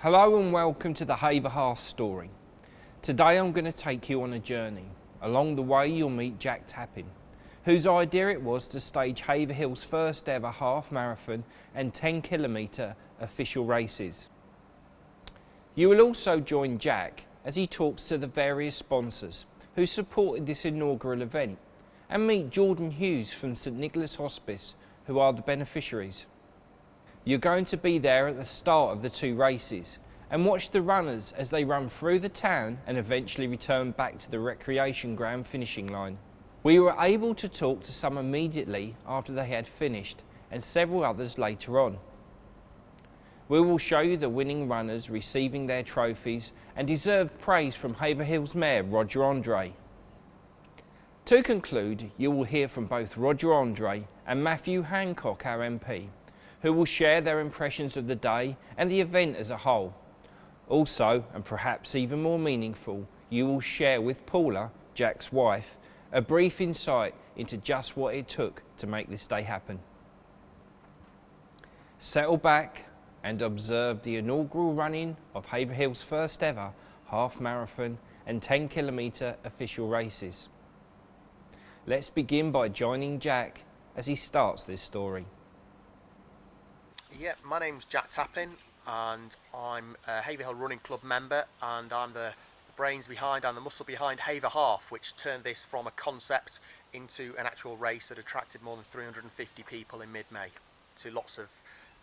Hello and welcome to the Haver Half story. Today I'm going to take you on a journey. Along the way you'll meet Jack Tappin, whose idea it was to stage Haverhill's first ever half marathon and 10 kilometre official races. You will also join Jack as he talks to the various sponsors who supported this inaugural event, and meet Jordan Hughes from St Nicholas Hospice, who are the beneficiaries. You're going to be there at the start of the two races and watch the runners as they run through the town and eventually return back to the recreation ground finishing line. We were able to talk to some immediately after they had finished and several others later on. We will show you the winning runners receiving their trophies and deserved praise from Haverhill's Mayor Roger Andre. To conclude, you will hear from both Roger Andre and Matthew Hancock, our MP, who will share their impressions of the day and the event as a whole. Also, and perhaps even more meaningful, you will share with Paula, Jack's wife, a brief insight into just what it took to make this day happen. Settle back and observe the inaugural running of Haverhill's first ever half marathon and 10 kilometre official races. Let's begin by joining Jack as he starts this story. Yeah, my name's Jack Tappin and I'm a Haverhill Running Club member, and I'm the brains behind and the muscle behind Haver Half, which turned this from a concept into an actual race that attracted more than 350 people in mid-May to lots of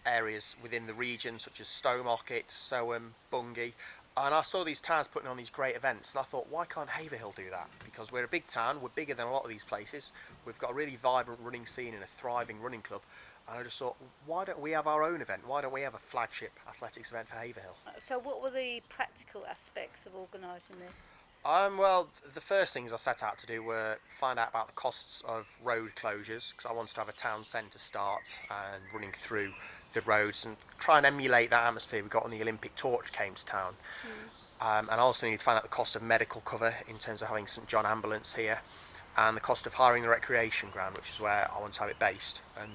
areas within the region such as Stowmarket, Sowham, Bungay. And I saw these towns putting on these great events and I thought, why can't Haverhill do that? Because we're a big town, we're bigger than a lot of these places, we've got a really vibrant running scene and a thriving running club. And I just thought, why don't we have our own event? Why don't we have a flagship athletics event for Haverhill? So what were the practical aspects of organising this? Well, the first things I set out to do were find out about the costs of road closures, because I wanted to have a town centre start and running through the roads and try and emulate that atmosphere we got when the Olympic torch came to town. And I also needed to find out the cost of medical cover in terms of having St John Ambulance here, and the cost of hiring the recreation ground, which is where I want to have it based. And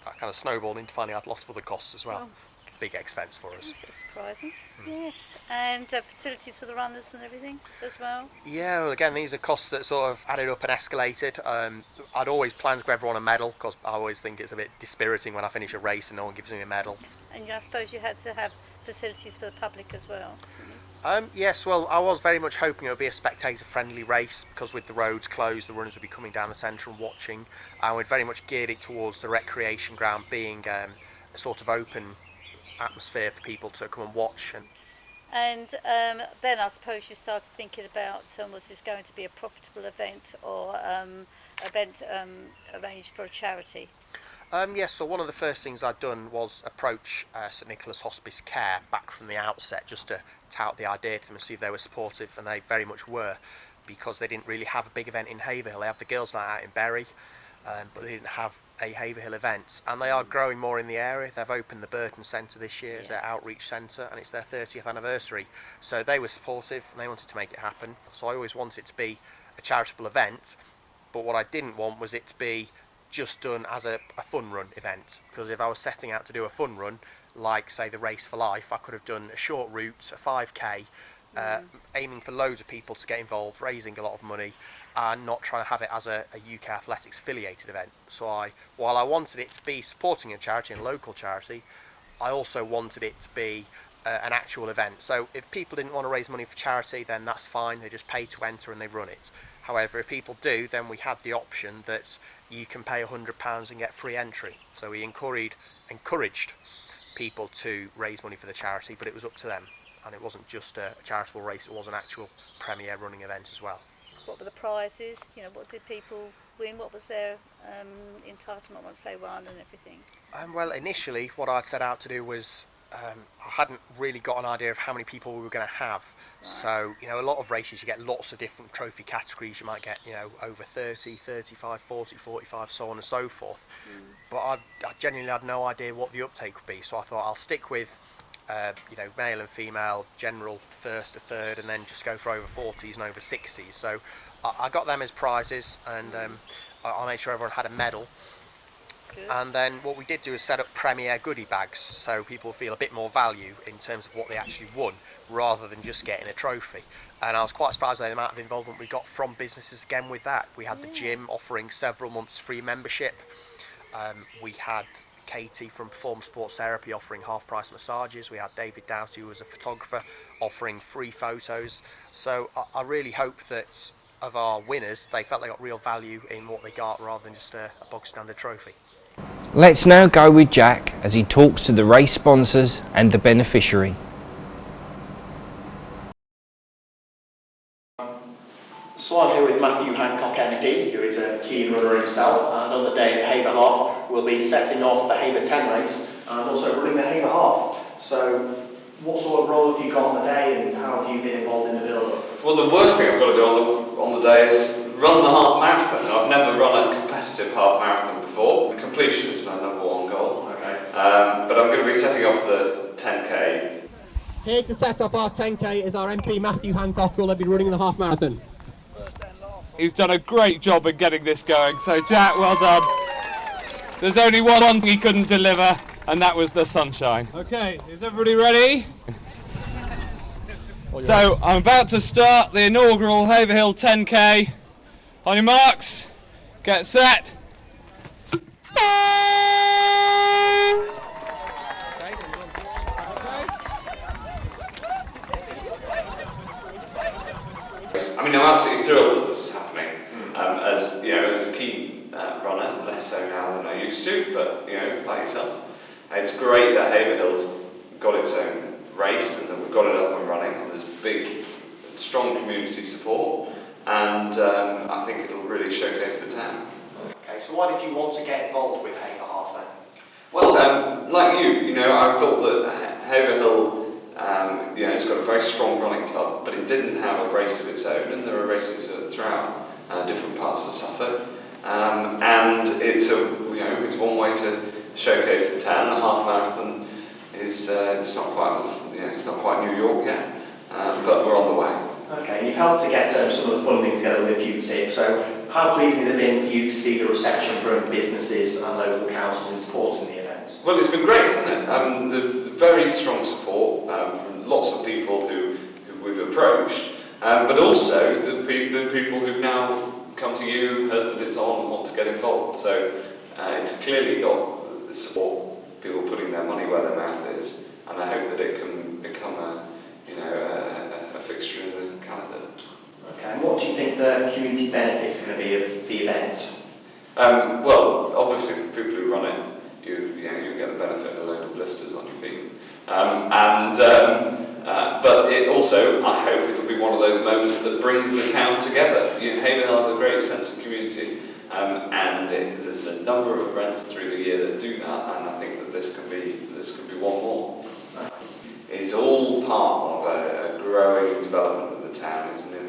that kind of snowballed into finding out lots of other costs as well. Big expense for us. That's surprising. Yes. And facilities for the runners and everything as well? Yeah, well again, these are costs that sort of added up and escalated. I'd always planned to give everyone a medal, because I always think it's a bit dispiriting when I finish a race and no one gives me a medal. And I suppose you had to have facilities for the public as well? Yes, well, I was very much hoping it would be a spectator-friendly race, because with the roads closed, the runners would be coming down the centre and watching, and we'd very much geared it towards the recreation ground being a sort of open atmosphere for people to come and watch. And then I suppose you started thinking about, was this going to be a profitable event or event arranged for a charity? Yes, so one of the first things I'd done was approach St Nicholas Hospice Care back from the outset, just to tout the idea to them and see if they were supportive, and they very much were, because they didn't really have a big event in Haverhill. They have the Girls' Night Out in Bury, but they didn't have a Haverhill event, and they are growing more in the area. They've opened the Burton Centre this year as their outreach centre, and it's their 30th anniversary, so they were supportive and they wanted to make it happen. So I always wanted it to be a charitable event, but what I didn't want was it to be just done as a fun run event, because if I was setting out to do a fun run like say the Race for Life, I could have done a short route, a 5k, aiming for loads of people to get involved, raising a lot of money, and not trying to have it as a UK athletics affiliated event. So while I wanted it to be supporting a charity and a local charity, I also wanted it to be an actual event. So if people didn't want to raise money for charity, then that's fine, they just pay to enter and they run it. However, if people do, then we had the option that you can pay £100 and get free entry. So we encouraged people to raise money for the charity, but it was up to them. And it wasn't just a charitable race, it was an actual premier running event as well. What were the prizes? What did people win? What was their entitlement once they won and everything? Well, initially what I'd set out to do was I hadn't really got an idea of how many people we were going to have. So, you know, a lot of races you get lots of different trophy categories. You might get, you know, over 30, 35, 40, 45, so on and so forth. But I genuinely had no idea what the uptake would be. So I thought I'll stick with, you know, male and female, general first to third, and then just go for over 40s and over 60s. So I got them as prizes, and I made sure everyone had a medal. Good. And then what we did do is set up premier goodie bags, so people feel a bit more value in terms of what they actually won, rather than just getting a trophy. And I was quite surprised by the amount of involvement we got from businesses again with that. We had the gym offering several months free membership. We had Katie from Perform Sports Therapy offering half price massages. We had David Doughty, who was a photographer, offering free photos. So I really hope that of our winners, they felt they got real value in what they got, rather than just a bog standard trophy. Let's now go with Jack as he talks to the race sponsors and the beneficiary. So I'm here with Matthew Hancock MP, who is a keen runner himself, and on the day of Haver Half we'll be setting off the Haver 10 race and also running the Haver Half. So what sort of role have you got on the day, and how have you been involved in the build-up? Well, the worst thing I've got to do on the day is run the half marathon. I've never run a competitive half marathon before. Completion is my number one goal. Okay. But I'm going to be setting off the 10k. Here to set up our 10k is our MP Matthew Hancock, who will be running the half marathon. He's done a great job in getting this going, so Jack, well done. There's only one he couldn't deliver, and that was the sunshine. Okay, is everybody ready? So I'm about to start the inaugural Haverhill 10k. On your marks, get set. I mean, I'm absolutely thrilled that this is happening. As you know, as a keen runner, less so now than I used to, but you know, like yourself, it's great that Haverhill's got its own race and that we've got it up and running. And there's big, strong community support, and I think it'll really showcase the town. Okay, so why did you want to get involved with Haver Half then? Well, like you know, I thought that Haverhill, you know, it's got a very strong running club, but it didn't have a race of its own, and there are races throughout different parts of Suffolk, and it's it's one way to showcase the town. A half marathon is it's not quite New York yet, but we're on the way. Okay, and you've helped to get some of the funding together with a few tips. So how pleasing has it been for you to see the reception from businesses and local councils in supporting the event? Well, it's been great, hasn't it? The very strong support from lots of people who we've approached, but also the people who've now come to you, heard that it's on and want to get involved. So it's clearly got the support, people putting their money where their mouth is, and I hope that it can become a fixture in the calendar. Okay, and what do you think the community benefits are going to be of the event? Well, obviously for people who run it, you get the benefit of a load of blisters on your feet. But it also, I hope it'll be one of those moments that brings the town together. Haverhill has a great sense of community, and there's a number of events through the year that do that, and I think that this could be one more. It's all part of a growing development of the town, isn't it?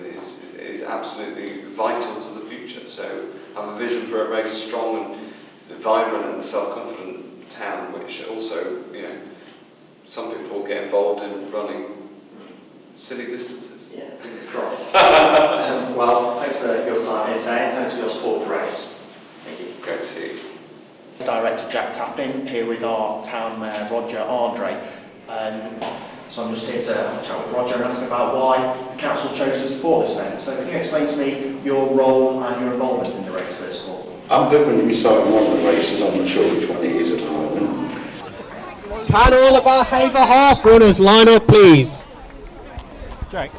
It's absolutely vital to the future. So I have a vision for a very strong and vibrant and self-confident town, which also, some people get involved in running silly distances. Yeah, fingers crossed. Well, thanks for your time here today, and thanks for your support for the race. Thank you. Great to see you. Director Jack Tappin here with our town mayor Roger Andre. So I'm just here to have a chat with Roger and ask about why the council chose to support this event. So can you explain to me your role and your involvement in the race first of all? I'm going to be starting one of the races. I'm not sure which one it is at the moment. Can all of our Haver half runners line up, please? Jack,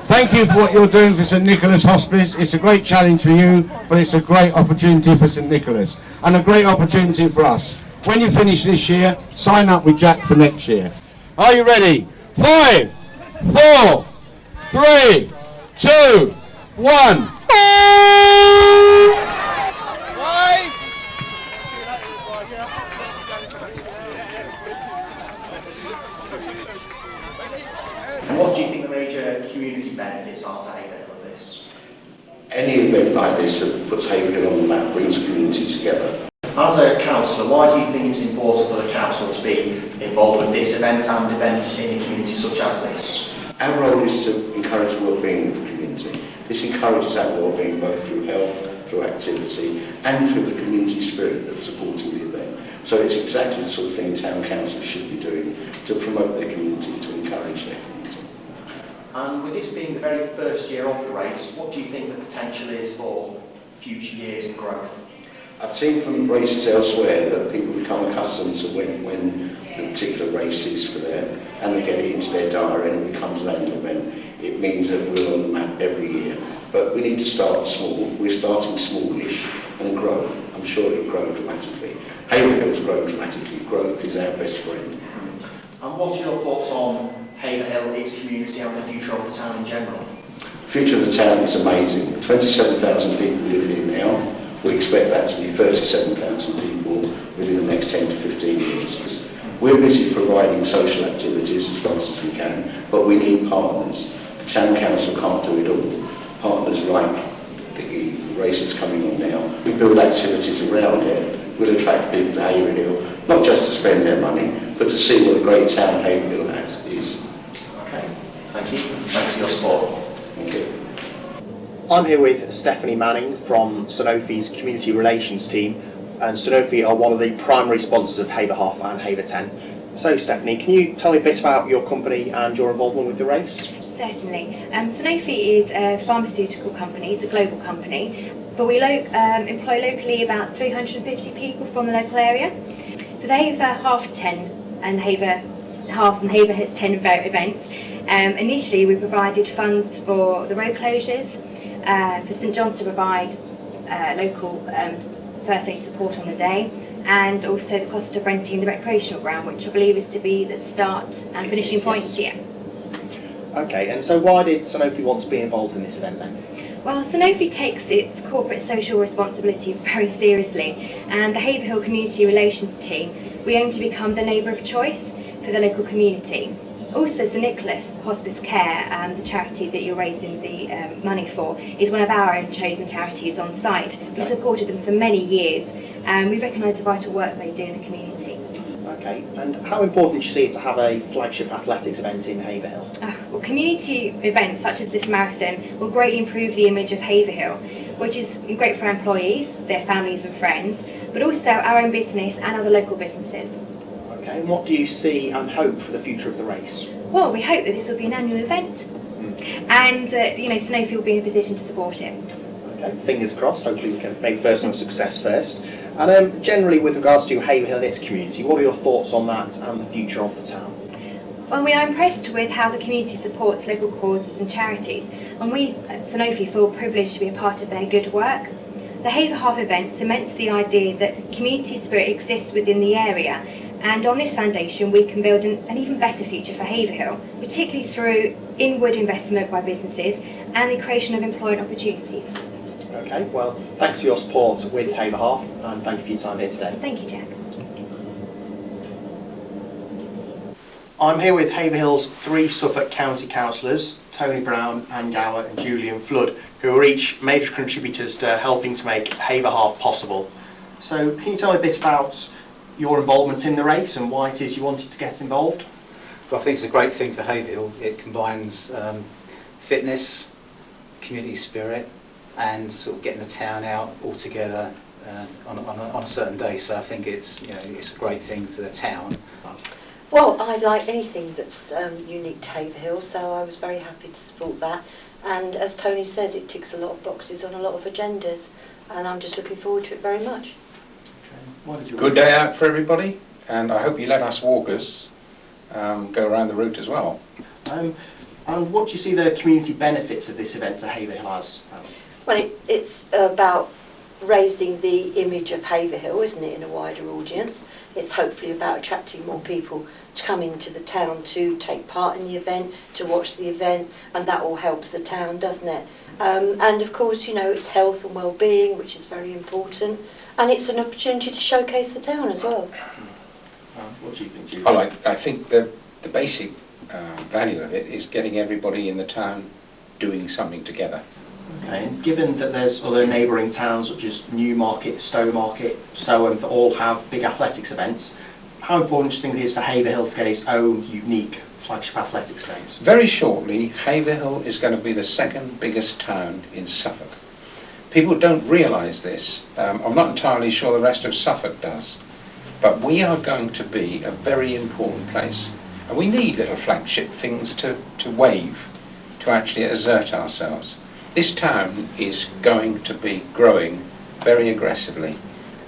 Thank you for what you're doing for St Nicholas Hospice. It's a great challenge for you, but it's a great opportunity for St Nicholas and a great opportunity for us. When you finish this year, sign up with Jack for next year. Are you ready? 5, 4, 3, 2, 1. And what do you think the major community benefits are to Haverhill of this? Any event like this that puts Haverhill on the map brings the community together. As a councillor, why do you think it's important for the council to be involved with this event and events in a community such as this? Our role is to encourage the well-being of the community. This encourages that well-being both through health, through activity and through the community spirit that's supporting the event. So it's exactly the sort of thing town councils should be doing to promote their community, to encourage their community. And with this being the very first year of the race, what do you think the potential is for future years and growth? I've seen from races elsewhere that people become accustomed to when the particular race is for them and they get it into their diary and it becomes an annual event. It means that we're on the map every year. But we need to start small. We're starting smallish and grow. I'm sure it'll grow dramatically. Haverhill's grown dramatically. Growth is our best friend. And what's your thoughts on Haverhill, its community and the future of the town in general? The future of the town is amazing. 27,000 people live here now. We expect that to be 37,000 people within the next 10 to 15 years. We're busy providing social activities as fast as we can, but we need partners. The town council can't do it all. Partners like the race that's coming on now. We build activities around it. We'll attract people to Haverhill, not just to spend their money, but to see what a great town Haverhill is. Okay, thank you. Thanks for your support. Thank you. I'm here with Stephanie Manning from Sanofi's Community Relations team, and Sanofi are one of the primary sponsors of Haver Half and Haver 10. So Stephanie, can you tell me a bit about your company and your involvement with the race? Certainly. Sanofi is a pharmaceutical company, it's a global company, but we employ locally about 350 people from the local area. For the Haver Half 10 and Haver Half and Haver 10 events, initially we provided funds for the road closures, for St John's to provide local first aid support on the day, and also the cost of renting the recreational ground, which I believe is to be the start and finishing points here. Okay, and so why did Sanofi want to be involved in this event then? Well, Sanofi takes its corporate social responsibility very seriously, and the Haverhill Community Relations team, we aim to become the neighbour of choice for the local community. Also, St Nicholas Hospice Care, the charity that you're raising the money for, is one of our own chosen charities on site. We've supported them for many years, and we recognise the vital work they do in the community. Okay, and how important do you see it to have a flagship athletics event in Haverhill? Well, community events such as this marathon will greatly improve the image of Haverhill, which is great for our employees, their families and friends, but also our own business and other local businesses. Okay, and what do you see and hope for the future of the race? Well, we hope that this will be an annual event, and Sanofi will be in a position to support it. Okay, fingers crossed. Hopefully we can make first one a success first. And generally, with regards to Haverhill and its community, what are your thoughts on that and the future of the town? Well, we are impressed with how the community supports local causes and charities, and we at Sanofi feel privileged to be a part of their good work. The Haver Half event cements the idea that community spirit exists within the area, and on this foundation we can build an even better future for Haverhill, particularly through inward investment by businesses and the creation of employment opportunities. Okay, well, thanks for your support with Haver Half, and thank you for your time here today. Thank you, Jack. I'm here with Haverhill's 3 Suffolk County councillors, Tony Brown, Anne Gower and Julian Flood, who are each major contributors to helping to make Haver Half possible. So can you tell me a bit about your involvement in the race and why it is you wanted to get involved? Well, I think it's a great thing for Haverhill. It combines fitness, community spirit, and sort of getting the town out all together on a certain day. So I think it's a great thing for the town. Well, I like anything that's unique to Haverhill, so I was very happy to support that. And as Tony says, it ticks a lot of boxes on a lot of agendas, and I'm just looking forward to it very much. Good day out for everybody, and I hope you let us walkers go around the route as well. And what do you see the community benefits of this event to Haverhill as? Well, it's about raising the image of Haverhill, isn't it, in a wider audience. It's hopefully about attracting more people to come into the town to take part in the event, to watch the event, and that all helps the town, doesn't it? And of course, it's health and well-being, which is very important, and it's an opportunity to showcase the town as well. What do you think, Julie? Well, I think the the basic value of it is getting everybody in the town doing something together. Okay, and given that there's other neighbouring towns such as Newmarket, Stowmarket, so that all have big athletics events, how important do you think it is for Haverhill to get its own unique flagship athletics games? Very shortly, Haverhill is going to be the second biggest town in Suffolk. People don't realise this. I'm not entirely sure the rest of Suffolk does. But we are going to be a very important place. And we need little flagship things to wave, to actually assert ourselves. This town is going to be growing very aggressively.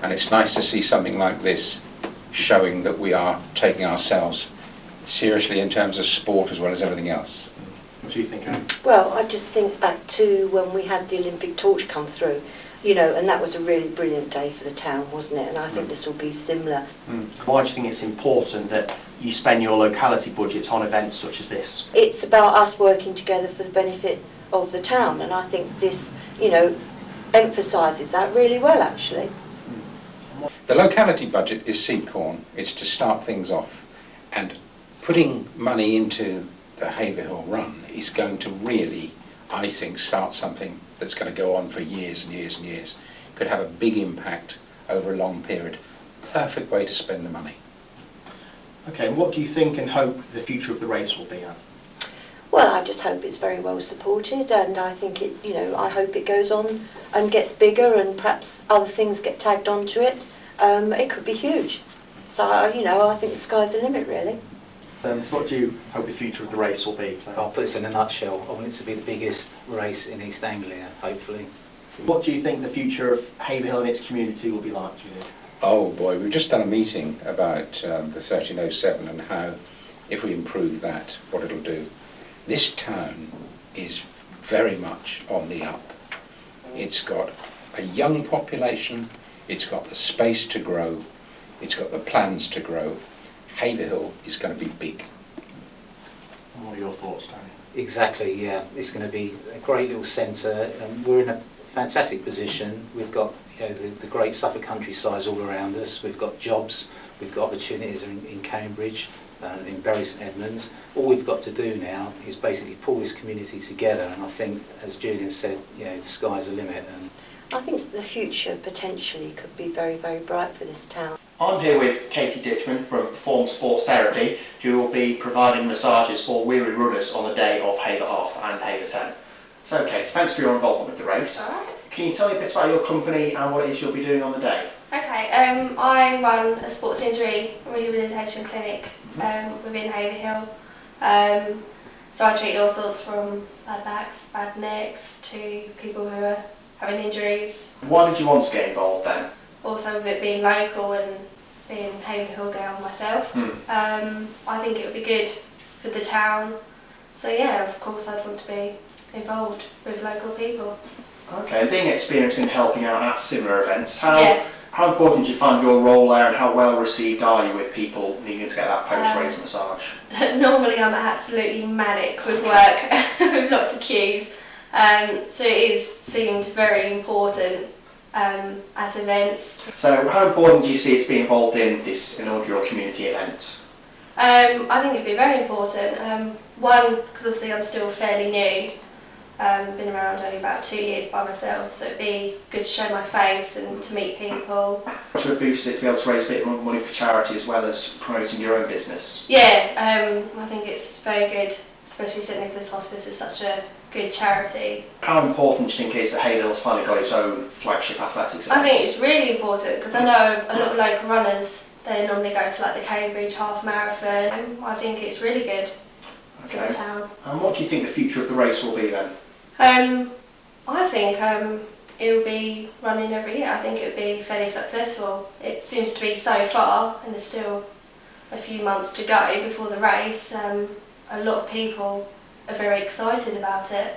And it's nice to see something like this showing that we are taking ourselves seriously in terms of sport as well as everything else. What do you think, Anne? Well, I just think back to when we had the Olympic torch come through, you know, and that was a really brilliant day for the town, wasn't it? And I think this will be similar. Why do you think it's important that you spend your locality budgets on events such as this? It's about us working together for the benefit of the town, and I think this, you know, emphasises that really well, actually. The locality budget is seed corn. It's to start things off. And putting money into the Haverhill Run is going to really, I think, start something that's going to go on for years and years and years. Could have a big impact over a long period. Perfect way to spend the money. Okay, and what do you think and hope the future of the race will be, Anne? Well, I just hope it's very well supported, and I think it, you know, I hope it goes on and gets bigger, and perhaps other things get tagged onto it. It could be huge. So, you know, I think the sky's the limit, really. So what do you hope the future of the race will be? So I'll put this in a nutshell. I want it to be the biggest race in East Anglia, hopefully. what do you think the future of Haverhill and its community will be like, Julie? Oh boy, we've just done a meeting about the 1307 and how, if we improve that, what it'll do. This town is very much on the up. It's got a young population, it's got the space to grow, it's got the plans to grow. Haverhill is going to be big. What are your thoughts, Danny? Exactly, yeah. It's going to be a great little centre. We're in a fantastic position. We've got the great Suffolk countryside all around us. We've got jobs, we've got opportunities in Cambridge, in Bury St Edmunds. All we've got to do now is basically pull this community together, and I think, as Julian said, the sky's the limit. And I think the future potentially could be very, very bright for this town. I'm here with Katie Ditchman from Perform Sports Therapy, who will be providing massages for weary runners on the day of Haver Half and Haver 10. So, Katie, thanks for your involvement with the race. All right. Can you tell me a bit about your company and what it is you'll be doing on the day? Okay, I run a sports injury rehabilitation clinic within Haverhill. So I treat all sorts from bad backs, bad necks to people who are having injuries. Why did you want to get involved then? Also with it being local and being Haverhill girl myself, I think it would be good for the town. So yeah, of course I'd want to be involved with local people. Okay, and being experienced in helping out at similar events, how important do you find your role there, and how well received are you with people needing to get that post-race massage? Normally I'm absolutely manic with work, with lots of queues, so it is seemed very important at events. So how important do you see it to be involved in this inaugural community event? I think it'd be very important. One, because obviously I'm still fairly new, been around only about 2 years by myself, so it'd be good to show my face and to meet people. To boost it to be able to raise a bit more money for charity as well as promoting your own business? Yeah, I think it's very good, especially St Nicholas Hospice is such a good charity. How important do you think it is that Haverhill's finally got its own flagship athletics event? I think it's really important because I know a lot of local runners, they normally go to like the Cambridge half marathon. I think it's really good for the town. And what do you think the future of the race will be then? I think it'll be running every year. I think it'll be fairly successful. It seems to be so far, and there's still a few months to go before the race. A lot of people are very excited about it.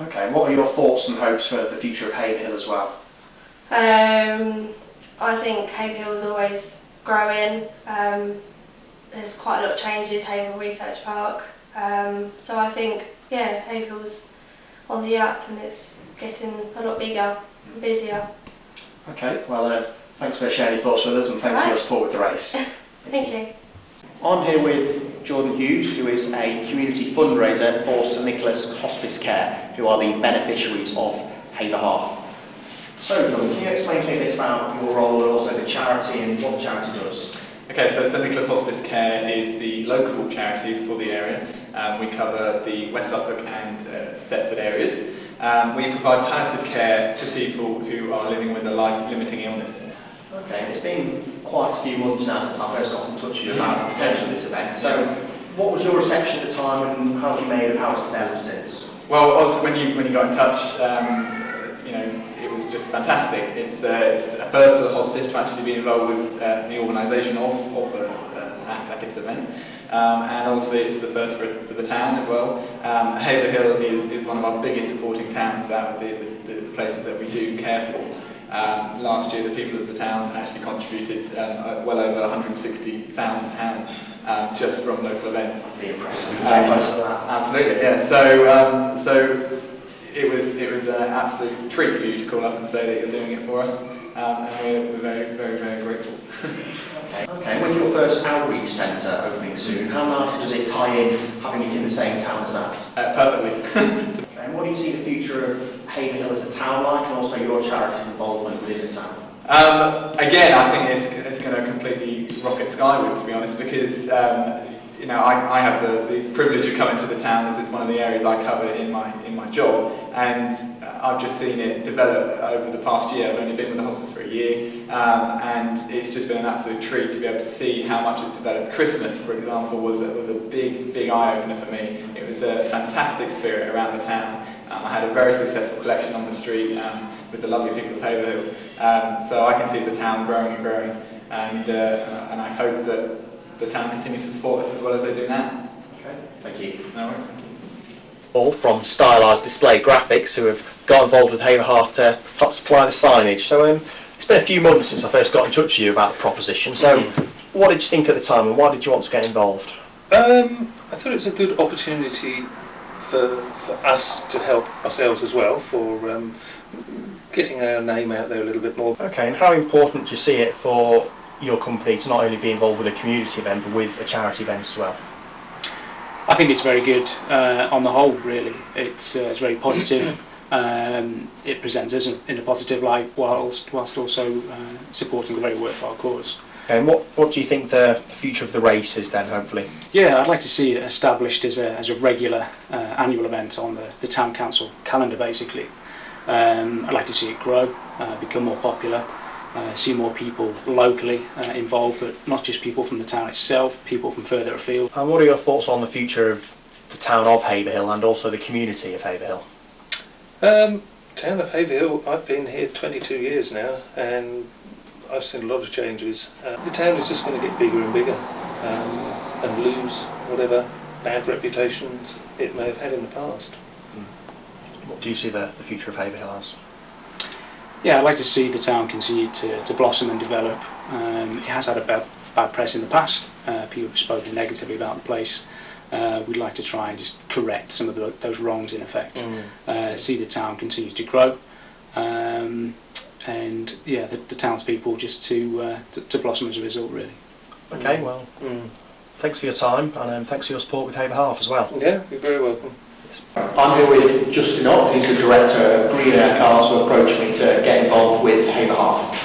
Okay, and what are your thoughts and hopes for the future of Haverhill as well? I think Haverhill is always growing. There's quite a lot of changes, Haverhill Research Park. So I think, yeah, Haverhill's on the up and it's getting a lot bigger and busier. Okay, well, thanks for sharing your thoughts with us, and thanks for your support with the race. Thank you. I'm here with Jordan Hughes, who is a community fundraiser for St Nicholas Hospice Care, who are the beneficiaries of Haver Half. So, Jordan, can you explain to me a bit about your role and also the charity and what the charity does? Okay, so St Nicholas Hospice Care is the local charity for the area. We cover the West Suffolk and Thetford areas. We provide palliative care to people who are living with a life-limiting illness. Okay, and it's been quite a few months now since I first got in touch with you about the potential of this event. So, what was your reception at the time, and how have you made of how it's developed since? Well, obviously, when you got in touch, you know, it was just fantastic. It's a first for the hospice to actually be involved with the organisation of an athletics event, and obviously it's the first for the town as well. Haver Hill is one of our biggest supporting towns out of the places that we do care for. Last year, the people of the town actually contributed well over £160,000 just from local events. Pretty impressive. Absolutely, yeah. So it was an absolute treat for you to call up and say that you're doing it for us, and we're very, very, very grateful. Okay, with your first outreach centre opening soon, how nicely does it tie in having it in the same town as that? Perfectly. And what do you see the future of Haver Hill as a town like, and also your charity's involvement within the town? Again, I think it's going to completely rocket skyward, to be honest, because you know, I have the privilege of coming to the town, as it's one of the areas I cover in my job, and I've just seen it develop over the past year. I've only been with the hospice for a year, and it's just been an absolute treat to be able to see how much it's developed. Christmas, for example, was a big eye-opener for me. It was a fantastic spirit around the town. I had a very successful collection on the street with the lovely people of Haver Hill. So I can see the town growing and growing, and I hope that the town continues to support us as well as they do now. Okay, thank you. No worries, thank you. All from Stylised Display Graphics, who have got involved with Haver Half to help supply the signage. So it's been a few months since I first got in touch with you about the proposition. So what did you think at the time, and why did you want to get involved? I thought it was a good opportunity for us to help ourselves as well, for getting our name out there a little bit more. Okay, and how important do you see it for your company to not only be involved with a community event but with a charity event as well? I think it's very good on the whole, really. It's very positive. It presents us in a positive light whilst also supporting a very worthwhile cause. Okay, and what do you think the future of the race is then, hopefully? Yeah, I'd like to see it established as a regular annual event on the town council calendar, basically. I'd like to see it grow, become more popular, see more people locally involved, but not just people from the town itself, people from further afield. And what are your thoughts on the future of the town of Haver Hill and also the community of Haver Hill? Town of Haver Hill, I've been here 22 years now, and I've seen a lot of changes. The town is just going to get bigger and bigger and lose whatever bad reputations it may have had in the past. What do you see the future of Haver Hill as? Yeah, I'd like to see the town continue to blossom and develop. It has had a bad press in the past. People have spoken negatively about the place. We'd like to try and just correct some of those wrongs in effect. See the town continue to grow. And yeah, the townspeople just to blossom as a result, really. Okay, well, thanks for your time, and thanks for your support with Haver Half as well. Yeah, you're very welcome. I'm here with Justin Ott, who's the director of Green Air Cars, who approached me to get involved with Haver Half.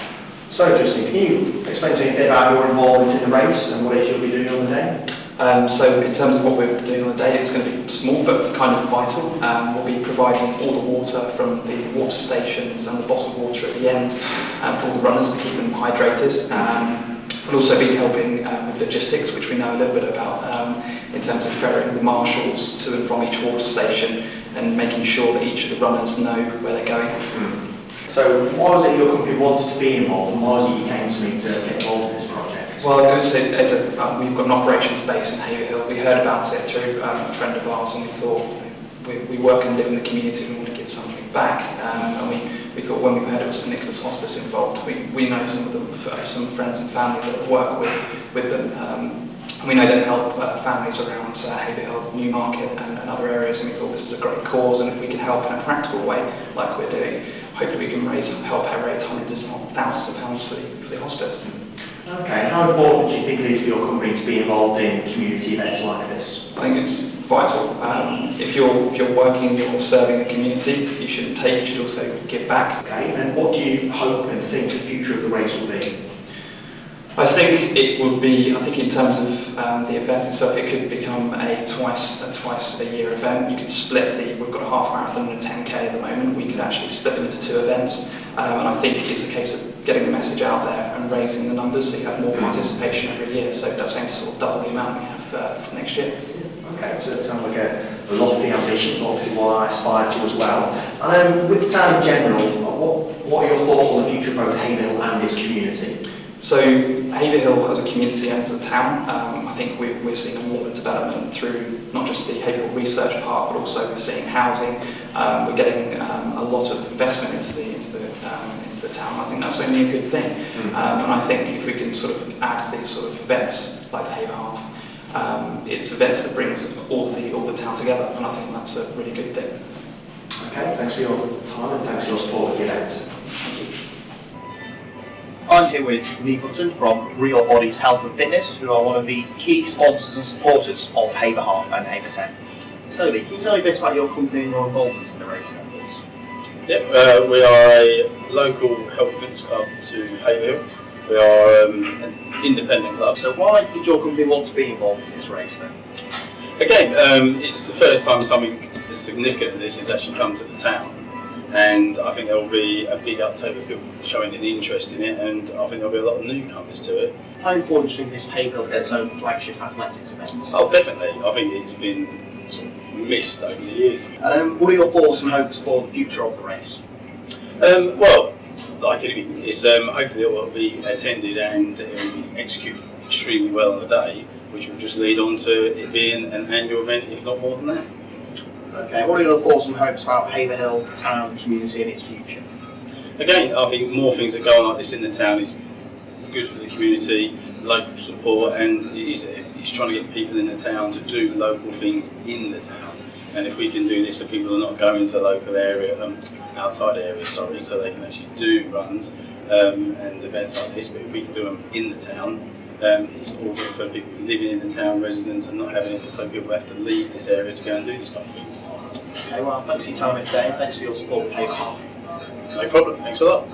So, Justin, can you explain to me a bit about your involvement in the race and what it is you'll be doing on the day? So in terms of what we're doing on the day, it's going to be small but kind of vital. We'll be providing all the water from the water stations and the bottled water at the end for all the runners to keep them hydrated. We'll also be helping with logistics, which we know a little bit about, in terms of ferrying the marshals to and from each water station and making sure that each of the runners know where they're going. So why was it your company wanted to be involved, and why was it you came to me to get involved in this project? Well, I would say we've got an operations base in Haver Hill. We heard about it through a friend of ours, and we thought we work and live in the community, we want to give something back. And we thought when we heard it was St Nicholas Hospice involved, we know some of them, some friends and family that work with them. We know they help families around Haver Hill, Newmarket and other areas, and we thought this is a great cause, and if we can help in a practical way like we're doing, hopefully we can help raise hundreds if not thousands of pounds for the hospice. Okay, how important do you think it is for your company to be involved in community events like this? I think it's vital. If you're working, you're serving the community, you shouldn't take, you should also give back. Okay, and what do you hope and think the future of the race will be? I think it would be, I think in terms of the event itself, it could become a twice a year event. You could split we've got a half marathon and a 10k at the moment, we could actually split them into 2 events. And I think it's a case of getting the message out there and raising the numbers so you have more participation every year. So that's going to sort of double the amount we have for next year. Okay, so it sounds like a lofty ambition, but obviously one I aspire to as well. And with the town in general, what are your thoughts on the future of both Haverhill and its community? So Haverhill as a community and as a town, I think we're seeing a lot of development through not just the Haverhill Research Park, but also we're seeing housing. We're getting a lot of investment into the town. I think that's only a good thing. And I think if we can sort of add these sort of events like the Haver Half, it's events that brings all the town together, and I think that's a really good thing. Okay, thanks for your time and thanks for your support of the event. Thank you. I'm here with Lee Button from Real Bodies Health and Fitness, who are one of the key sponsors and supporters of Haver Half and Haver 10. So Lee, can you tell me a bit about your company and your involvement in the race then, please? Yep, we are a local health and fitness club to Haverhill. We are an independent club. So why did your company want to be involved in this race then? Again, it's the first time something as significant as this has actually come to the town. And I think there will be a big uptake of people showing an interest in it, and I think there will be a lot of newcomers to it. How important do you think this Haverhill gets its own flagship athletics event? Oh, definitely. I think it's been sort of missed over the years. What are your thoughts and hopes for the future of the race? Well, like anything, it's hopefully it will be attended and it will be executed extremely well on the day, which will just lead on to it being an annual event, if not more than that. Okay, what are your thoughts and hopes about Haverhill, the town, the community and its future? Again, I think more things that go on like this in the town is good for the community, local support, and it's trying to get people in the town to do local things in the town. And if we can do this so people are not going to local area, outside areas, sorry, so they can actually do runs and events like this, but if we can do them in the town, it's all good for people living in the town, residents, and not having it so people have to leave this area to go and do these type of things. Okay, well, thanks for your time today, and thanks for your support with Haver Half. No problem, thanks a lot.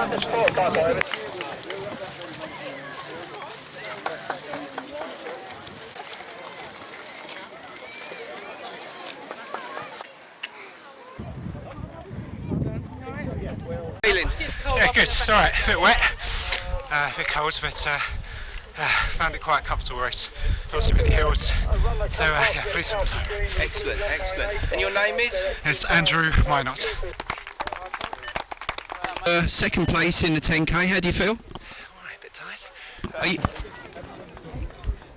Feeling? Yeah, good. It's alright. A bit wet, a bit cold, but found it quite a comfortable race. Also with the hills. So yeah, pleased with the time. Excellent, excellent. And your name is? It's Andrew Minot. Second place in the 10k. How do you feel? A bit tired.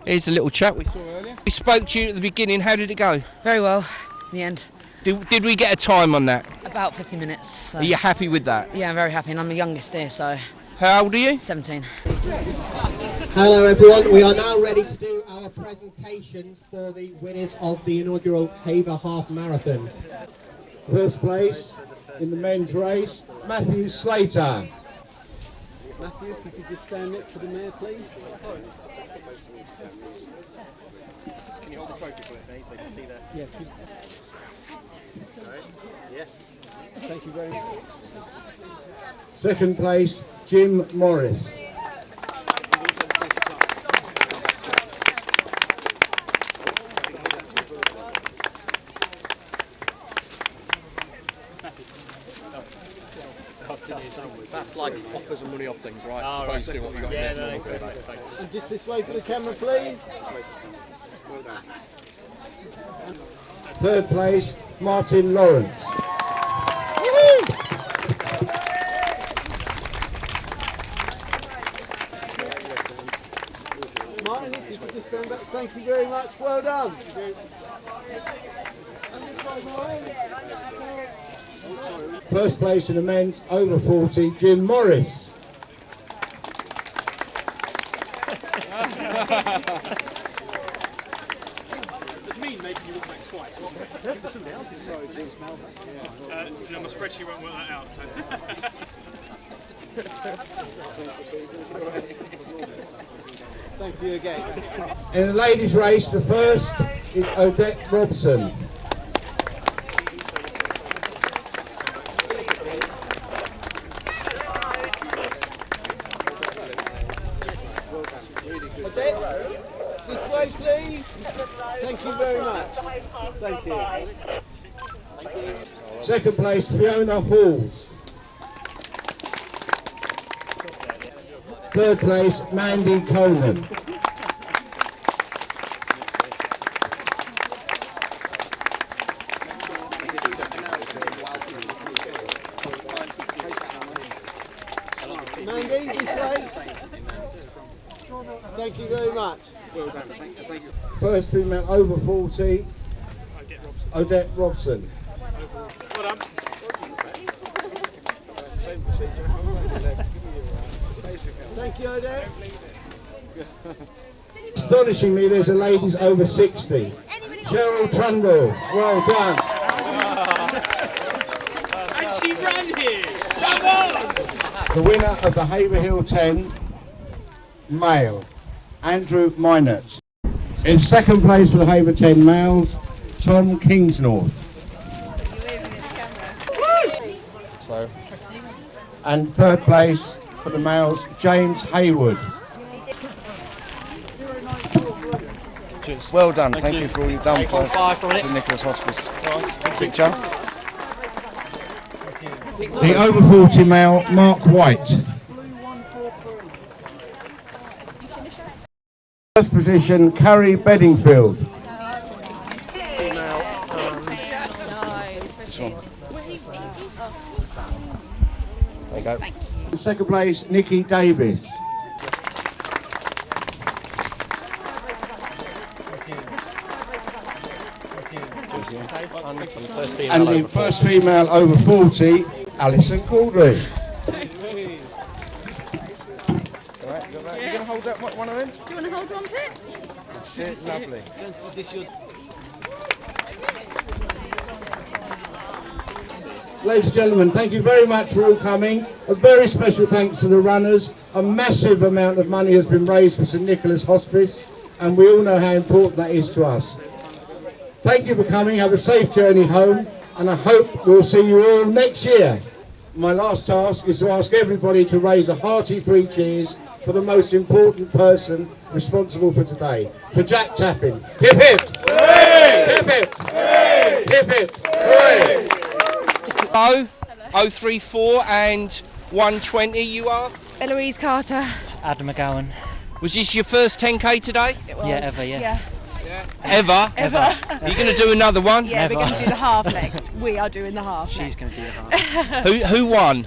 Here's a little chat we saw earlier. We spoke to you at the beginning. How did it go? Very well, in the end. Did we get a time on that? About 50 minutes. So. Are you happy with that? Yeah, I'm very happy, and I'm the youngest here, so... How old are you? 17. Hello everyone, we are now ready to do our presentations for the winners of the inaugural Haver Half Marathon. First place in the men's race, Matthew Slater. Matthew, if you could just stand next to the mayor, please. Can you hold the trophy for it, please, so you can see that? Yes. Yes. Thank you very much. Second place, Jim Morris. That's like offers and money off things, right? As opposed to what you got in there. And just this way for the camera, please. Well done. Third place, Martin Lawrence. Martin, if you could just stand back. Thank you very much. Well done. First place in the men's over 40, Jim Morris. Making you look back twice. My spreadsheet won't work that out. Thank you again. In the ladies' race, the first is Odette Robson. Odette, this way please. Thank you very much. Thank you. Second place, Fiona Halls. Third place, Mandy Coleman. Mandy, this way. Thank you very much. Well done. Thank you. First female over 40, Odette Robson. Well done. Thank you, Odette. Astonishingly, there's a ladies over 60. Cheryl Trundle, well done. And she ran here. Come on! The winner of the Haverhill 10, male, Andrew Minot. In second place for the Haver 10 males, Tom Kingsnorth. So, and third place for the males, James Haywood. Well done, thank you for all you've done for St Nicholas Hospice. Picture. The over 40 male, Mark White. First position, Carrie Bedingfield. There you go. Second place, Nikki Davis. And the first female over 40, Alison Caudry. Alright, you going to hold that one of them? Do you want to hold one, Pip? That's it, lovely. Is this your... Ladies and gentlemen, thank you very much for all coming. A very special thanks to the runners. A massive amount of money has been raised for St Nicholas Hospice, and we all know how important that is to us. Thank you for coming. Have a safe journey home, and I hope we'll see you all next year. my last task is to ask everybody to raise a hearty 3 cheers for the most important person responsible for today, for Jack Tappin. Hip hip! Hooray! Hip hip! Hooray! Hip hip! Hooray! Hello, 034 and 120 you are? Eloise Carter. Adam McGowan. Was this your first 10k today? It was. Yeah, ever, yeah. Ever? Ever. Are you going to do another one? Yeah, we're going to do the half next. We are doing the half. She's going to do the half. Who won?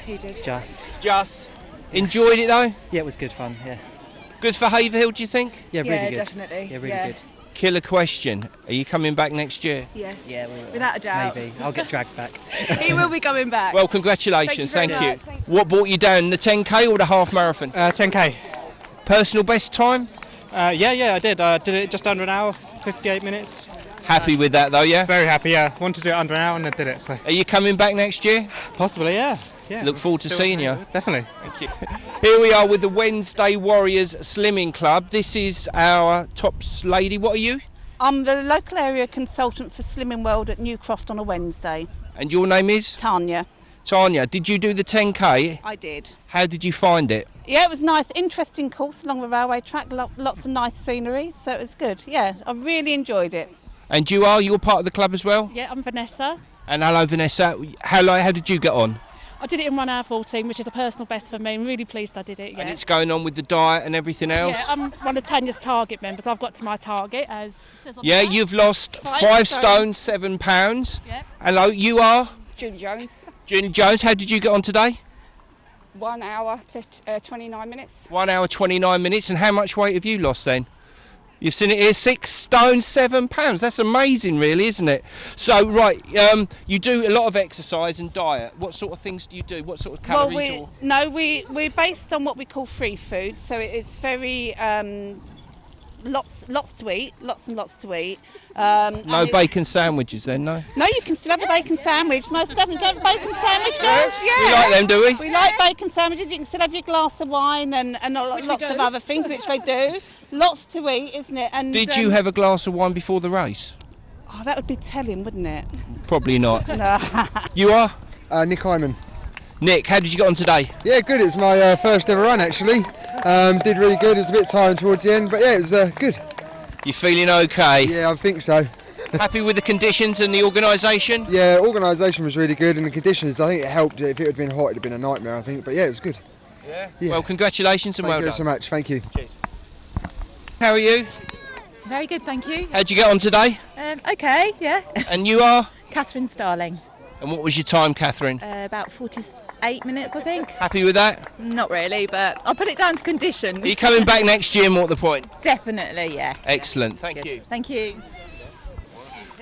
He did. Just. Enjoyed it though? Yeah, it was good fun, yeah. Good for Haverhill, do you think? Yeah, really good. Definitely. Yeah, really good. Killer question. Are you coming back next year? Yes. Yeah, we will. Without a doubt. Maybe. I'll get dragged back. He will be coming back. Well, congratulations. Thank Thank you you. very much. What brought you down, the 10k or the half marathon? 10k. Personal best time? Yeah, I did. I did it just under an hour, 58 minutes. Happy with that though, yeah? Very happy, yeah. Wanted to do it under an hour and I did it, so. Are you coming back next year? Possibly, yeah. Look forward to seeing you. Definitely. Thank you. Here we are with the Wednesday Warriors Slimming Club. This is our top lady. What are you? I'm the local area consultant for Slimming World at Newcroft on a Wednesday. And your name is? Tanya. Tanya, did you do the 10k? I did. How did you find it? Yeah, it was nice, interesting course along the railway track, lots of nice scenery, so it was good. Yeah, I really enjoyed it. And you're part of the club as well? Yeah, I'm Vanessa. And hello Vanessa, how did you get on? I did it in 1 hour 14, which is a personal best for me. I'm really pleased I did it. Yeah. And it's going on with the diet and everything else? Yeah, I'm one of Tanya's target members. I've got to my target as. Yeah, you've lost 5 stone 7 pounds. Yeah. Hello, you are? Julie Jones. Julie Jones, how did you get on today? 1 hour, 29 minutes. 1 hour 29 minutes, and how much weight have you lost then? You've seen it here, 6 stone 7 pounds. That's amazing, really, isn't it? So, right, you do a lot of exercise and diet. What sort of things do you do? What sort of calories? We're based on what we call free food, so it's very lots to eat, lots and lots to eat. No bacon sandwiches then, no? No, you can still have a bacon sandwich. Most definitely get a bacon sandwich, guys. Yeah. We like them, do we? We like bacon sandwiches. You can still have your glass of wine and lots of other things, which they do. Lots to eat, isn't it? And did you have a glass of wine before the race? Oh, that would be telling, wouldn't it? Probably not. No. You are? Nick Hyman. Nick, how did you get on today? Yeah, good. It was my first ever run, actually. Did really good. It was a bit tiring towards the end, but yeah, it was good. You feeling okay? Yeah, I think so. Happy with the conditions and the organisation? Yeah, organisation was really good, and the conditions, I think it helped. If it had been hot, it would have been a nightmare, I think. But yeah, it was good. Yeah. Well, congratulations and well done. Thank you so much. Thank you. Cheers. How are you? Very good, thank you. How'd you get on today? Okay, yeah. And you are? Catherine Starling. And what was your time, Catherine? About 48 minutes, I think. Happy with that? Not really, but I'll put it down to condition. Are you coming back next year, more at the point? Definitely, yeah. Excellent, thank you. Thank you.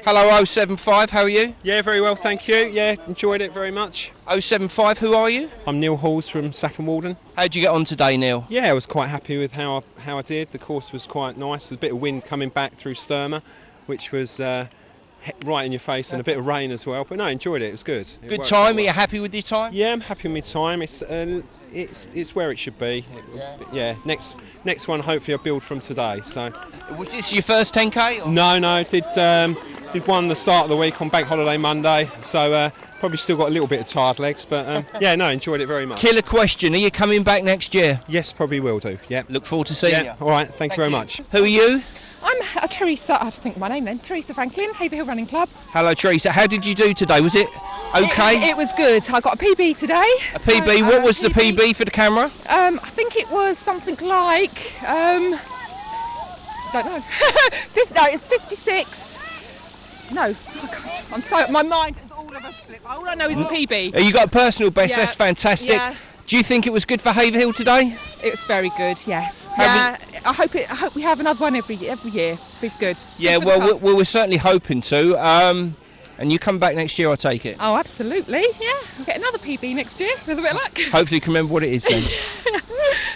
Hello 075, how are you? Yeah, very well, thank you. Yeah, enjoyed it very much. 075, who are you? I'm Neil Halls from Saffron Walden. How'd you get on today, Neil? Yeah, I was quite happy with how I did. The course was quite nice. There's a bit of wind coming back through Sturma, which was right in your face, and a bit of rain as well. But no, I enjoyed it. It was good. Good time. Are you happy with your time? Yeah, I'm happy with my time. It's where it should be. Yeah. Next one, hopefully, I'll build from today. So. Was this your first 10k? Or? No. Did one the start of the week on Bank Holiday Monday. So probably still got a little bit of tired legs, but yeah, no, enjoyed it very much. Killer question: are you coming back next year? Yes, probably will do. Yeah. Look forward to seeing you. All right. Thank you very much. Who are you? I'm Teresa, I have to think of my name then, Teresa Franklin, Haverhill Running Club. Hello Teresa, how did you do today? Was it okay? It was good. I got a PB today. A PB, what was the PB for the camera? I think it was something like, don't know. No, it's 56. No, I'm so, my mind is all over the flip. All I know is a PB. You got a personal best, Yeah. That's fantastic. Yeah. Do you think it was good for Haverhill today? It was very good, yes. Yeah, I hope we have another one every year. Be good. Yeah, well, we're certainly hoping to. And you come back next year, I take it. Oh, absolutely. Yeah, we'll get another PB next year with a bit of luck. Hopefully you can remember what it is then.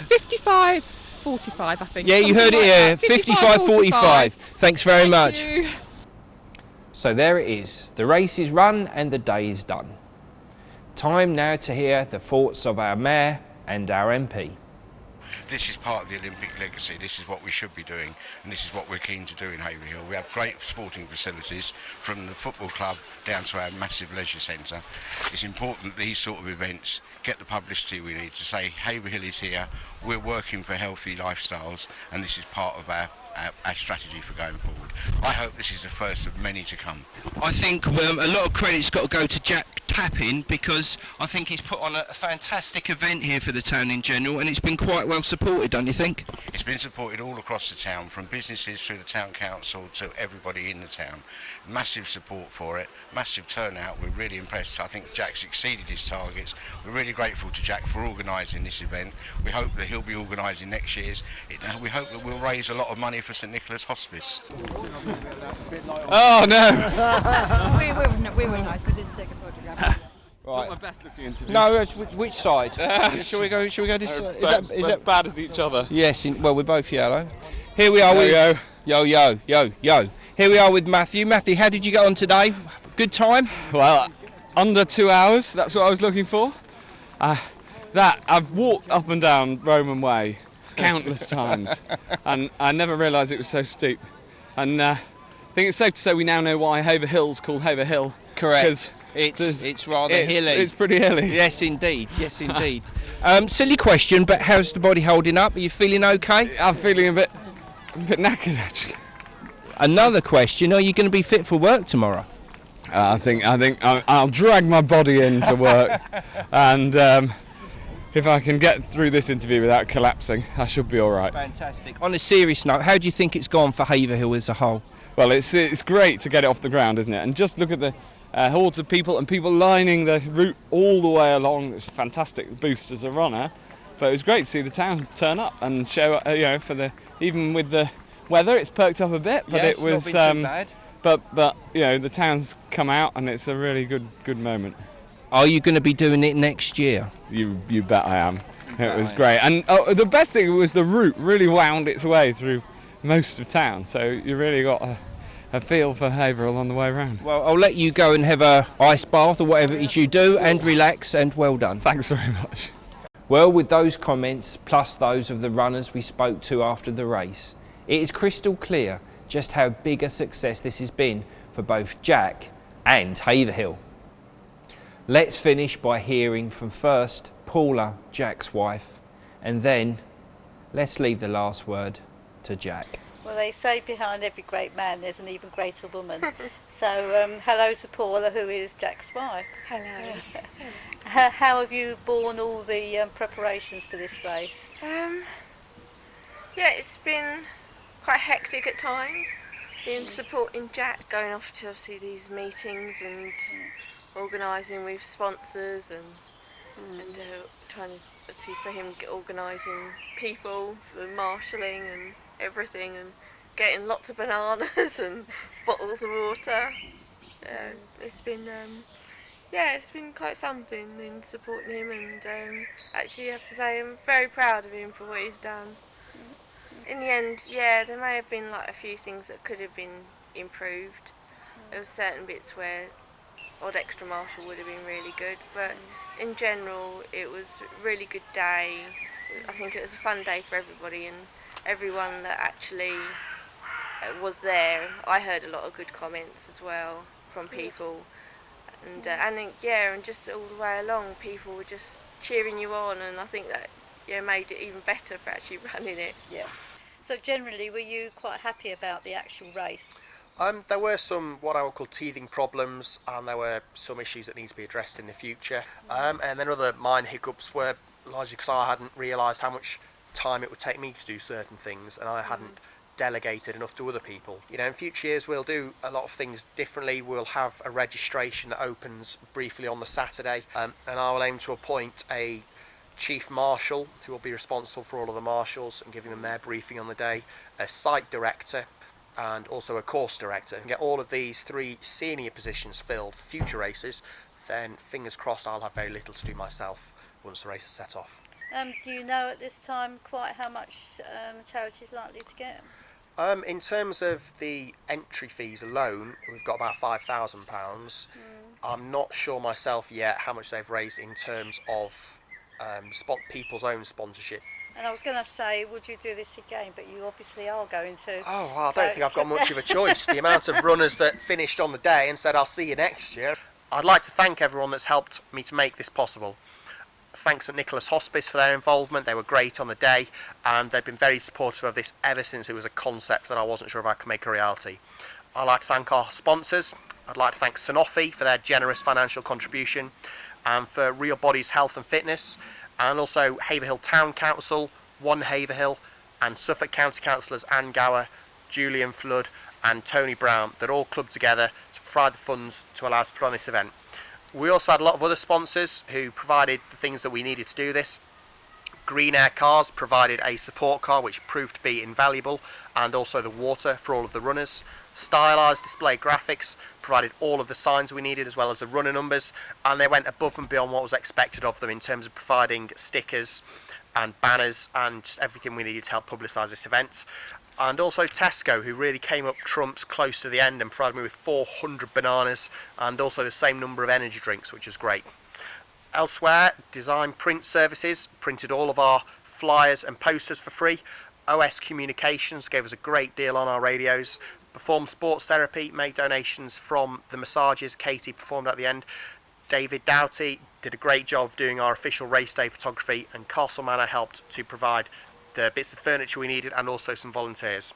55, 45, I think. Yeah, you heard it here. 55, 45. Thanks very much. You. So there it is. The race is run and the day is done. Time now to hear the thoughts of our Mayor and our MP. This is part of the Olympic legacy. This is what we should be doing, and this is what we're keen to do in Haverhill. We have great sporting facilities, from the football club down to our massive leisure centre. It's important that these sort of events get the publicity we need to say Haverhill is here, we're working for healthy lifestyles, and this is part of our strategy for going forward. I hope this is the first of many to come. I think a lot of credit's got to go to Jack Tappin, because I think he's put on a fantastic event here for the town in general, and it's been quite well supported, don't you think? It's been supported all across the town, from businesses through the town council to everybody in the town. Massive support for it, massive turnout. We're really impressed. I think Jack's exceeded his targets. We're really grateful to Jack for organising this event. We hope that he'll be organising next year's. We hope that we'll raise a lot of money for St Nicholas Hospice. Oh no! we were nice, but didn't take a photograph. Right. Not my best looking interview. No, which side? Shall we go this side? Is that bad as each other? Yes, well, we're both yellow. Here we are with yo. Here we are with Matthew. Matthew, how did you get on today? Good time? Well, under 2 hours. That's what I was looking for. I've walked up and down Roman Way countless times, and I never realised it was so steep. And I think it's safe to say we now know why Haverhill's called Haverhill. Correct. It's rather hilly. It's pretty hilly. Yes, indeed. Yes, indeed. Silly question, but how's the body holding up? Are you feeling okay? I'm feeling a bit knackered, actually. Another question: are you going to be fit for work tomorrow? I think I'll drag my body into work, and if I can get through this interview without collapsing, I should be all right. Fantastic. On a serious note, how do you think it's gone for Haverhill as a whole? Well, it's great to get it off the ground, isn't it? And just look at the hordes of people and people lining the route all the way along. It's a fantastic boost as a runner, but it was great to see the town turn up and show, even with the weather, it's perked up a bit, but it was not been too bad. But the town's come out, and it's a really good moment. Are you going to be doing it next year? You bet I am. It was great, and the best thing was the route really wound its way through most of town, so you really got a feel for Haverhill on the way around. Well, I'll let you go and have a ice bath or whatever it is you do, and relax, and well done. Thanks very much. Well, with those comments, plus those of the runners we spoke to after the race, it is crystal clear just how big a success this has been for both Jack and Haverhill. Let's finish by hearing from first Paula, Jack's wife, and then let's leave the last word to Jack. Well, they say behind every great man there's an even greater woman. So hello to Paula, who is Jack's wife. Hello. How have you borne all the preparations for this race? Yeah, it's been quite hectic at times, seeing supporting Jack, going off to obviously these meetings and organising with sponsors and trying to see for him organising people for marshalling and everything, and getting lots of bananas and bottles of water. It's been it's been quite something in supporting him, and actually I have to say I'm very proud of him for what he's done. In the end, there may have been like a few things that could have been improved. There were certain bits where odd extra marshal would have been really good, but in general it was a really good day. I think it was a fun day for everybody, and everyone that actually was there. I heard a lot of good comments as well from people, and just all the way along people were just cheering you on, and I think that made it even better for actually running it. Yeah. So generally, were you quite happy about the actual race? There were some what I would call teething problems, and there were some issues that need to be addressed in the future. And then other minor hiccups were largely because I hadn't realised how much time it would take me to do certain things, and I hadn't delegated enough to other people. In future years we'll do a lot of things differently. We'll have a registration that opens briefly on the Saturday, and I will aim to appoint a chief marshal who will be responsible for all of the marshals and giving them their briefing on the day, a site director, and also a course director, and get all of these 3 senior positions filled for future races. Then fingers crossed I'll have very little to do myself once the race is set off. Do you know at this time quite how much charity is likely to get? In terms of the entry fees alone, we've got about £5,000. I'm not sure myself yet how much they've raised in terms of people's own sponsorship And I was going to say, would you do this again? But you obviously are going to. Oh, well, I don't think I've got much of a choice. The amount of runners that finished on the day and said, I'll see you next year. I'd like to thank everyone that's helped me to make this possible. Thanks St Nicholas Hospice for their involvement. They were great on the day, and they've been very supportive of this ever since it was a concept that I wasn't sure if I could make a reality. I'd like to thank our sponsors. I'd like to thank Sanofi for their generous financial contribution, and for Real Bodies Health and Fitness, and also Haverhill Town Council, One Haverhill, and Suffolk County Councillors Anne Gower, Julian Flood and Tony Brown that all clubbed together to provide the funds to allow us to put on this event. We also had a lot of other sponsors who provided the things that we needed to do this. Green Air Cars provided a support car which proved to be invaluable, and also the water for all of the runners. Stylised display graphics provided all of the signs we needed as well as the runner numbers, and they went above and beyond what was expected of them in terms of providing stickers and banners and just everything we needed to help publicise this event. And also Tesco, who really came up trumps close to the end and provided me with 400 bananas and also the same number of energy drinks, which was great. Elsewhere, Design Print Services printed all of our flyers and posters for free. OS Communications gave us a great deal on our radios. Perform Sports Therapy made donations from the massages Katie performed at the end. David Doughty did a great job of doing our official race day photography, and Castle Manor helped to provide the bits of furniture we needed and also some volunteers.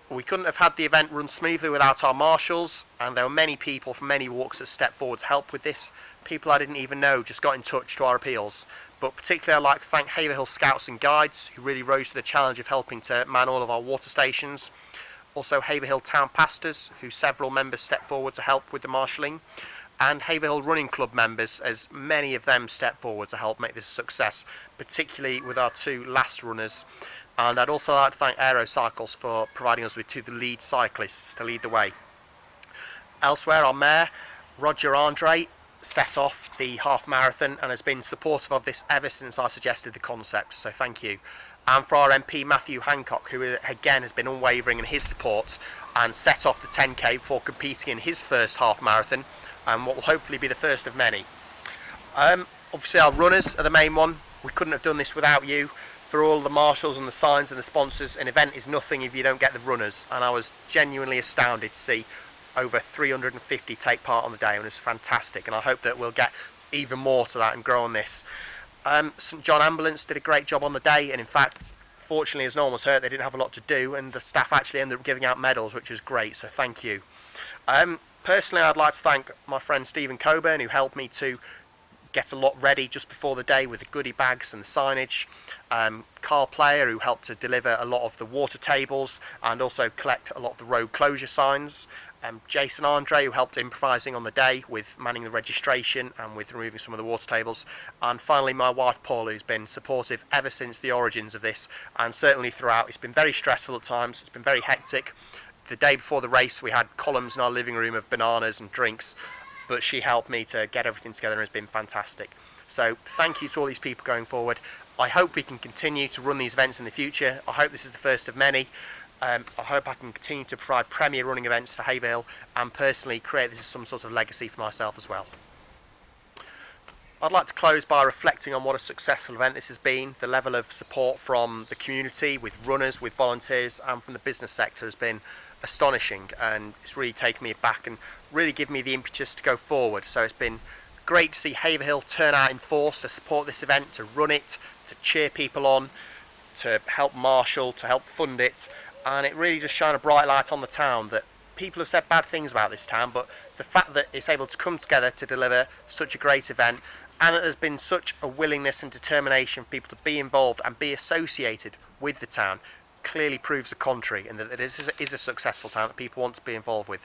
We couldn't have had the event run smoothly without our marshals, and there were many people from many walks that stepped forward to help with this. People I didn't even know just got in touch to our appeals. But particularly I'd like to thank Haverhill Scouts and Guides, who really rose to the challenge of helping to man all of our water stations. Also Haverhill Town Pastors, who several members stepped forward to help with the marshalling. And Haverhill Running Club members, as many of them stepped forward to help make this a success, particularly with our two last runners. And I'd also like to thank Aerocycles for providing us with two of the lead cyclists to lead the way. Elsewhere, our Mayor, Roger Andre, set off the half marathon and has been supportive of this ever since I suggested the concept, so thank you. And for our MP Matthew Hancock, who again has been unwavering in his support and set off the 10k before competing in his first half marathon, and what will hopefully be the first of many. Obviously our runners are the main one. We couldn't have done this without you. For all the marshals and the signs and the sponsors, an event is nothing if you don't get the runners, and I was genuinely astounded to see over 350 take part on the day, and it's fantastic, and I hope that we'll get even more to that and grow on this. St John Ambulance did a great job on the day, and in fact, fortunately as no one was hurt, they didn't have a lot to do, and the staff actually ended up giving out medals, which was great, so thank you. Personally, I'd like to thank my friend Stephen Coburn, who helped me to get a lot ready just before the day with the goodie bags and the signage. Carl Player, who helped to deliver a lot of the water tables and also collect a lot of the road closure signs. Jason Andre, who helped improvising on the day with manning the registration and with removing some of the water tables. And finally my wife Paul, who's been supportive ever since the origins of this, and certainly throughout. It's been very stressful at times, it's been very hectic. The day before the race we had columns in our living room of bananas and drinks, but she helped me to get everything together and it's been fantastic. So thank you to all these people going forward. I hope we can continue to run these events in the future. I hope this is the first of many. I hope I can continue to provide premier running events for Haverhill and personally create this as some sort of legacy for myself as well. I'd like to close by reflecting on what a successful event this has been. The level of support from the community, with runners, with volunteers and from the business sector has been astonishing, and it's really taken me aback and really given me the impetus to go forward. So it's been great to see Haverhill turn out in force to support this event, to run it, to cheer people on, to help marshal, to help fund it, and it really just shone a bright light on the town that people have said bad things about this town, but the fact that it's able to come together to deliver such a great event, and that there's been such a willingness and determination for people to be involved and be associated with the town, clearly proves the contrary, and that it is a successful town that people want to be involved with.